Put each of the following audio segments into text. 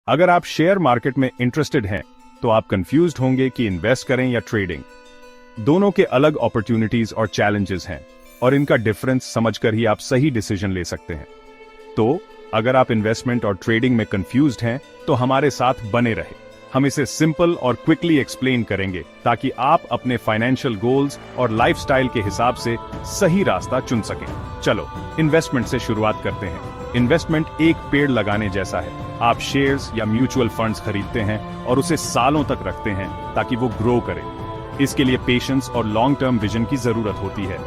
अगर आप share market में इंटरेस्टेड हैं, तो आप कंफ्यूज्ड होंगे कि इन्वेस्ट करें या ट्रेडिंग। दोनों के अलग अपॉर्चुनिटीज और चैलेंजेस हैं, और इनका डिफरेंस समझकर ही आप सही डिसीजन ले सकते हैं। तो अगर आप इन्वेस्टमेंट और ट्रेडिंग में कंफ्यूज्ड हैं, तो हमारे साथ बने रहे। हम इसे सिंपल और क्विकली एक्सप्लेन करेंगे, ताकि आप अपने फाइनेंशियल गोल्स और लाइफस्टाइल के हिसाब से सही रास्ता चुन सकें। चलो इन्वेस्टमेंट से शुरुआत करते हैं। इन्वेस्टमेंट एक पेड़ लगाने जैसा है। आप शेयर्स या म्यूचुअल फंड्स खरीदते हैं और उसे सालों तक रखते हैं ताकि वो ग्रो करे। इसके लिए पेशेंस और लॉन्ग टर्म विजन की जरूरत होती है।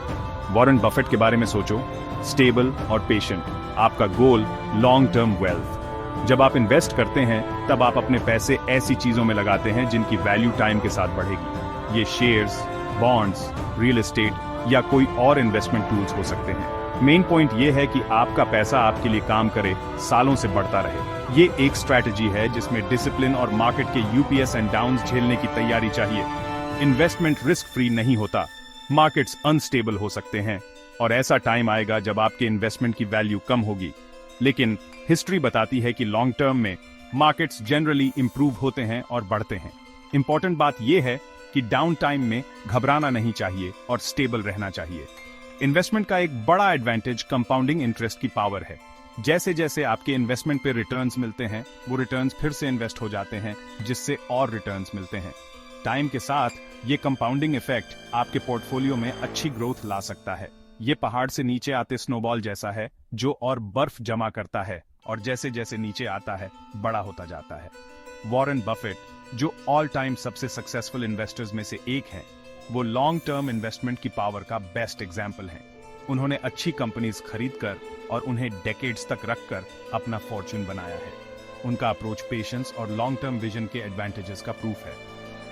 वॉरेन बफेट के बारे में सोचो, स्टेबल और पेशेंट, आपका गोल लॉन्ग टर्म वेल्थ। जब आप इन्वेस्ट करते हैं, तब आप अपने पैसे ऐसी चीजों में लगाते हैं जिनकी वैल्यू टाइम के साथ बढ़ेगी। ये शेयर्स, बॉन्ड्स, रियल एस्टेट या कोई और इन्वेस्टमेंट टूल्स हो सकते हैं। मेन पॉइंट ये है कि आपका पैसा आपके लिए काम करे, सालों से बढ़ता रहे। ये एक स्ट्रैटेजी है जिसमें डिसिप्लिन और मार्केट के यूपीएस एंड डाउन्स झेलने की तैयारी चाहिए। इन्वेस्टमेंट रिस्क फ्री नहीं होता। मार्केट्स अनस्टेबल हो सकते हैं, और ऐसा टाइम आएगा जब आपके इन्वेस्टमेंट की वैल्यू कम होगी। लेकिन हिस्ट्री बताती है कि लॉन्ग टर्म में मार्केट्स जनरली इंप्रूव होते हैं और बढ़ते हैं। इंपॉर्टेंट बात यह है कि डाउन टाइम में घबराना नहीं चाहिए और स्टेबल रहना चाहिए। इन्वेस्टमेंट का एक बड़ा एडवांटेज कंपाउंडिंग इंटरेस्ट की पावर है। जैसे जैसे आपके इन्वेस्टमेंट पे रिटर्न्स मिलते हैं, वो रिटर्न्स फिर से इन्वेस्ट हो जाते हैं, जिससे और रिटर्न्स मिलते हैं। टाइम के साथ ये कंपाउंडिंग इफेक्ट आपके पोर्टफोलियो में अच्छी ग्रोथ ला सकता है। ये पहाड़ से नीचे आते स्नोबॉल जैसा है, जो और बर्फ जमा करता है और जैसे जैसे नीचे आता है, बड़ा होता जाता है। वॉरेन बफेट, जो ऑल टाइम सबसे सक्सेसफुल इन्वेस्टर्स में से एक हैं, वो लॉन्ग टर्म इन्वेस्टमेंट की पावर का बेस्ट एग्जाम्पल हैं। उन्होंने अच्छी कंपनीज खरीदकर और उन्हें डेकेड्स तक रखकर अपना फॉर्च्यून बनाया है। उनका अप्रोच पेशेंस और लॉन्ग टर्म विजन के एडवांटेजेस का प्रूफ है।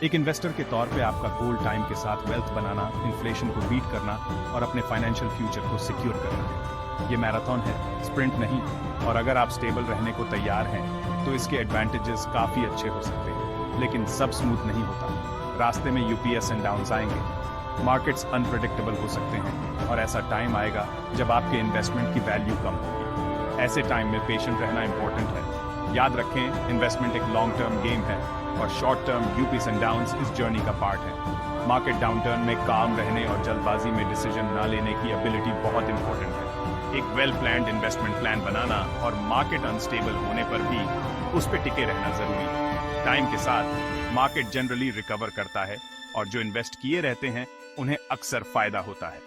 एक इन्वेस्टर के तौर पे आपका गोल टाइम के साथ वेल्थ बनाना, इन्फ्लेशन को बीट करना और अपने फाइनेंशियल फ्यूचर को सिक्योर करना है। ये मैराथन है, स्प्रिंट नहीं। और अगर आप स्टेबल रहने को तैयार हैं, तो इसके एडवांटेजेस काफी अच्छे हो सकते हैं। लेकिन सब स्मूथ नहीं होता। रास्ते में यूपीएस एंड डाउन्स आएंगे। मार्केट्स अनप्रेडिक्टेबल हो सकते हैं, और ऐसा टाइम आएगा जब आपके इन्वेस्टमेंट की वैल्यू कम होगी। ऐसे टाइम में पेशेंट रहना इंपॉर्टेंट है। याद रखें, इन्वेस्टमेंट एक लॉन्ग टर्म गेम है, और short term UPS and downs इस जर्नी का पार्ट है। मार्केट डाउनटर्न में काम रहने और जल्दबाजी में डिसीजन ना लेने की एबिलिटी बहुत इंपॉर्टेंट है। एक वेल प्लान्ड इन्वेस्टमेंट प्लान बनाना और मार्केट अनस्टेबल होने पर भी उस पर टिके रहना जरूरी है। टाइम के साथ मार्केट जनरली रिकवर करता है, और जो इन्वेस्ट किए रहते हैं उन्हें अक्सर फायदा होता है।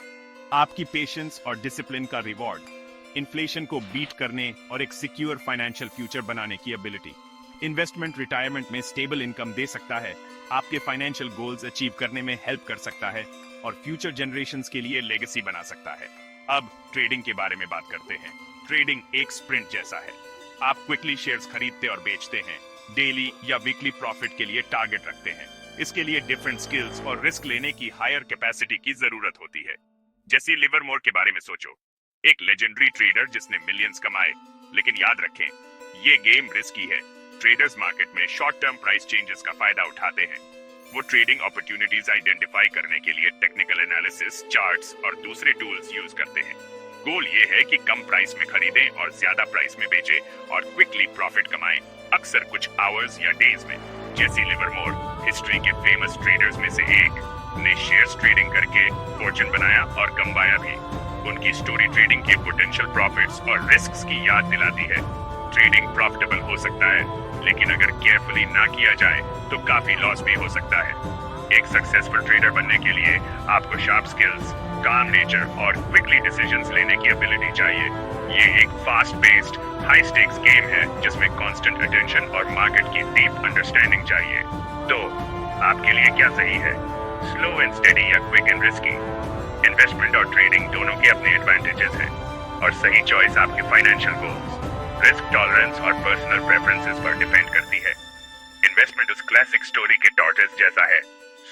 आपकी पेशेंस और डिसिप्लिन का रिवॉर्ड, इन्फ्लेशन को बीट करने और एक सिक्योर फाइनेंशियल फ्यूचर बनाने की एबिलिटी। इन्वेस्टमेंट रिटायरमेंट में स्टेबल इनकम दे सकता है, आपके फाइनेंशियल गोल्स अचीव करने में हेल्प कर सकता है, और फ्यूचर जनरेशंस के लिए लेगेसी बना सकता है। अब ट्रेडिंग के बारे में बात करते हैं। ट्रेडिंग एक स्प्रिंट जैसा है। आप क्विकली शेयर्स खरीदते और बेचते हैं, डेली या वीकली प्रॉफिट के लिए टारगेट रखते हैं। इसके लिए डिफरेंट स्किल्स और रिस्क लेने की हायर कैपेसिटी की जरूरत होती है। जैसे लिवरमोर के बारे में सोचो, एक लेजेंडरी ट्रेडर जिसने मिलियंस कमाए। लेकिन याद रखें, ये गेम रिस्की है। ट्रेडर्स मार्केट में शॉर्ट टर्म प्राइस चेंजेस का फायदा उठाते हैं। वो ट्रेडिंग अपॉर्चुनिटीज आइडेंटिफाई करने के लिए टेक्निकल एनालिसिस, चार्ट्स और दूसरे टूल्स यूज करते हैं। गोल ये है कि कम प्राइस में खरीदें और ज्यादा प्राइस में बेचें, और क्विकली प्रॉफिट कमाएं, अक्सर कुछ आवर्स या डेज में। जैसी लिवरमोर, हिस्ट्री के फेमस ट्रेडर्स में से एक, ने शेयर्स ट्रेडिंग करके फॉर्च्यून बनाया और कमाया भी। उनकी स्टोरी ट्रेडिंग के पोटेंशियल प्रॉफिट्स और रिस्क्स की याद दिलाती है। ट्रेडिंग प्रॉफिटेबल हो सकता है, लेकिन अगर केयरफुली ना किया जाए तो काफी लॉस भी हो सकता है। एक सक्सेसफुल ट्रेडर बनने के लिए आपको शार्प स्किल्स, काम नेचर और क्विकली डिसीजंस लेने की एबिलिटी चाहिए। ये एक fast paced, high stakes game है जिसमें कांस्टेंट अटेंशन और मार्केट की डीप अंडरस्टैंडिंग चाहिए। तो आपके लिए क्या सही है, स्लो एंड स्टेडी या क्विक एंड रिस्की? इन्वेस्टमेंट और ट्रेडिंग दोनों के अपने एडवांटेजेस हैं, और सही चॉइस आपके फाइनेंशियल गोल्स, रिस्क टॉलरेंस और पर्सनल प्रेफरेंसेस पर डिपेंड करती है। इन्वेस्टमेंट उस क्लासिक स्टोरी के टॉर्टोइस जैसा है,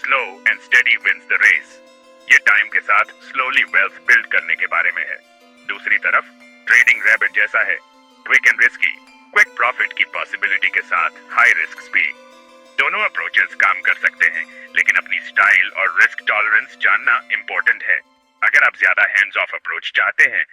slow and steady wins the race. ये टाइम के साथ स्लोली वेल्थ बिल्ड करने के बारे में है। दूसरी तरफ ट्रेडिंग रैबिट जैसा है, quick and risky, quick profit की पॉसिबिलिटी के साथ हाई रिस्क भी। दोनों अप्रोचेस काम कर सकते हैं, लेकिन अपनी स्टाइल और रिस्क टॉलरेंस जानना इंपॉर्टेंट है। अगर आप ज्यादा हैंड्स ऑफ अप्रोच चाहते हैं,